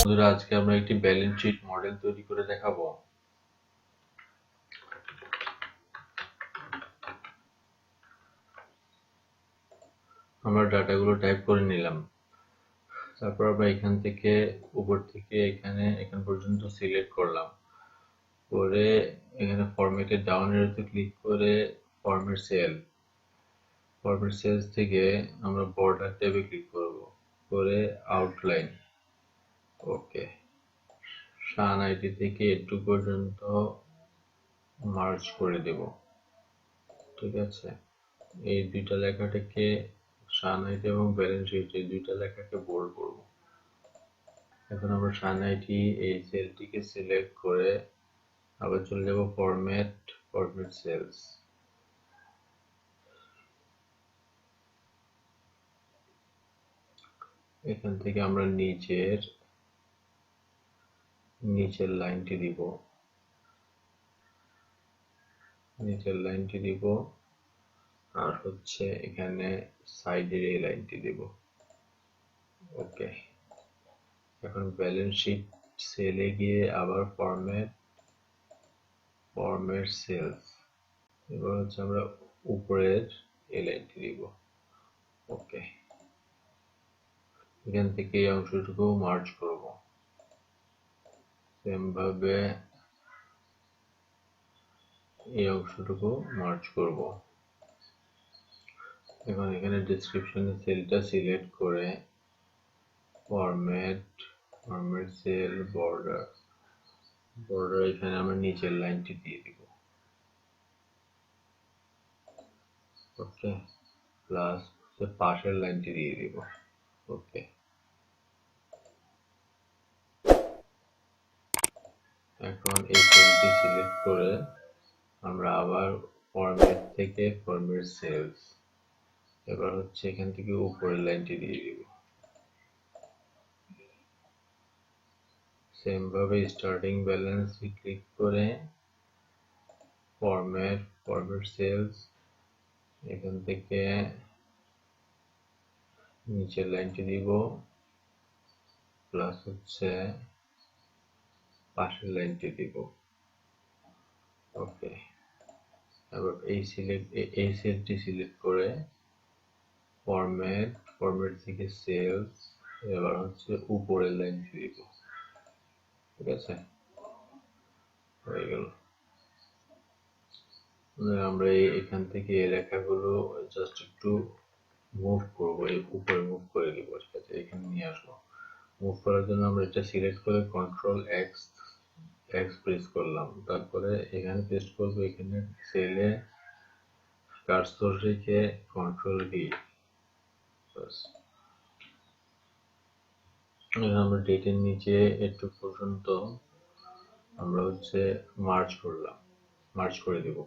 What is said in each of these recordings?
বন্ধুরা, আজকে আমরা একটি ব্যালেন্স শিট মডেল তৈরি করে দেখাবো। আমরা ডাটাগুলো টাইপ করে নিলাম, তারপর আমরা এখান থেকে উপর থেকে এখান পর্যন্ত সিলেক্ট করলাম, করে এখানে ফরম্যাটে ডাউন এরোতে ক্লিক করে ফরম্যাট সেলস থেকে আমরা বর্ডার ট্যাবে ক্লিক করব, করে আউটলাইন, ওকে, শান আইডি থেকে একটু পর্যন্ত মার্জ করে দেব। ঠিক আছে, এই দুইটা লেখাটাকে শান আইডি এবং ব্যালেন্স শিট এই দুইটা লেখাকে বোল্ড করব। এখন আমরা শান আইডি এই সেলটিকে সিলেক্ট করে আবার চলে যাব ফরম্যাট সেলস। এখান থেকে আমরা নিচের লাইনটি দিব, আর হচ্ছে এখানে সাইডের এই লাইনটি দিব। ওকে, এখন ব্যালেন্স শিট সেলে গিয়ে আবার ফরম্যাট সেলস, এবার হচ্ছে আমরা উপরের এই লাইনটি দিব। ওকে, এখান থেকে এই অংশটুকু মার্জ করব, সেম ভাবে এই অংশটুকু মার্জ করব। এখন এখানে ডেসক্রিপশনে সেলটা সিলেক্ট করে ফরম্যাট সেল বর্ডার এখানে আমরা নিচের লাইনটি দিয়ে দিব। ওকে, প্লাস পাশের লাইনটি দিয়ে দিব। ওকে, এখন এই সেলটি সিলেক্ট করে আমরা আবার ফরম্যাট থেকে ফরম্যাট সেলস, এবার হচ্ছে এখান থেকে উপরের লাইনটি দিয়ে দিব। সেম ভাবে স্টার্টিং ব্যালেন্স ক্লিক করে ফরম্যাট সেলস, এখান থেকে নিচের লাইনটি দিব, প্লাস হচ্ছে পাশের লাইনটি দিব। ওকে, এবার এই সেলটি সিলেক্ট করে ফরম্যাট থেকে সেলস, এবার হচ্ছে উপরের লাইনটি দিব। ঠিক আছে, হয়ে গেল। আমরা এখান থেকে এই লেখাগুলো জাস্ট একটু মুভ করব, এই উপরে মুভ করে দিব। ঠিক আছে, এখানে নিয়ে আসবো। মুভ করার জন্য আমরা এটা সিলেক্ট করে কন্ট্রোল এক্স প্রেস করলাম, তারপরে এখানে পেস্ট করব। এখানে সেলে কার্সর রেখে কন্ট্রোল ভি, আমরা ডেটের নিচে একটু পর্যন্ত আমরা হচ্ছে মার্জ করে দেব।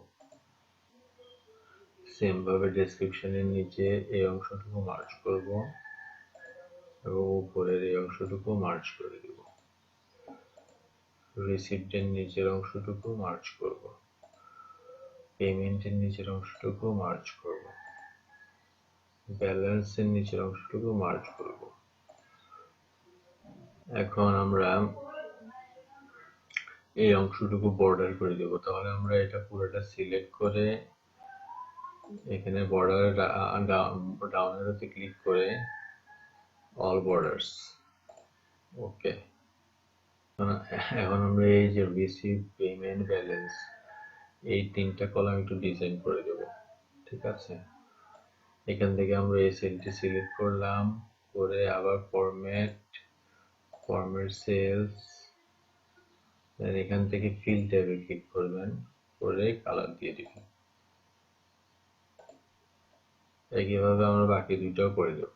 সেম ভাবে ডেসক্রিপশনের নিচে এই অংশটুকু মার্জ করব এবং উপরের এই অংশটুকু মার্জ করে দেব। রিসিপ্টের নিচের অংশটুকু মার্জ করব, পেমেন্টের নিচের অংশটুকু মার্জ করব, ব্যালেন্সের নিচের অংশটুকু মার্জ করব। এখন আমরা এই অংশটুকু বর্ডার করে দেব। তাহলে আমরা এটা পুরোটা সিলেক্ট করে এখানে বর্ডার ডাউন এরোতে ক্লিক করে অল বর্ডার্স। ওকে, এখন আমরা এই যে রিসিভ, পেমেন্ট, ব্যালেন্স এই তিনটা কলাম একটু ডিজাইন করে দেব। ঠিক আছে, এখান থেকে আমরা এই সেলটি সিলেক্ট করলাম, করে আবার ফরম্যাট সেলস, এখান থেকে ফিল ট্যাবে ক্লিক করবেন, করে কালার দিয়ে দিবেন। একইভাবে আমরা বাকি দুইটাও করে দেব।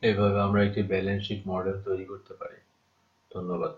এভাবে আমরা একটি ব্যালেন্স শিট মডেল তৈরি করতে পারি। ধন্যবাদ।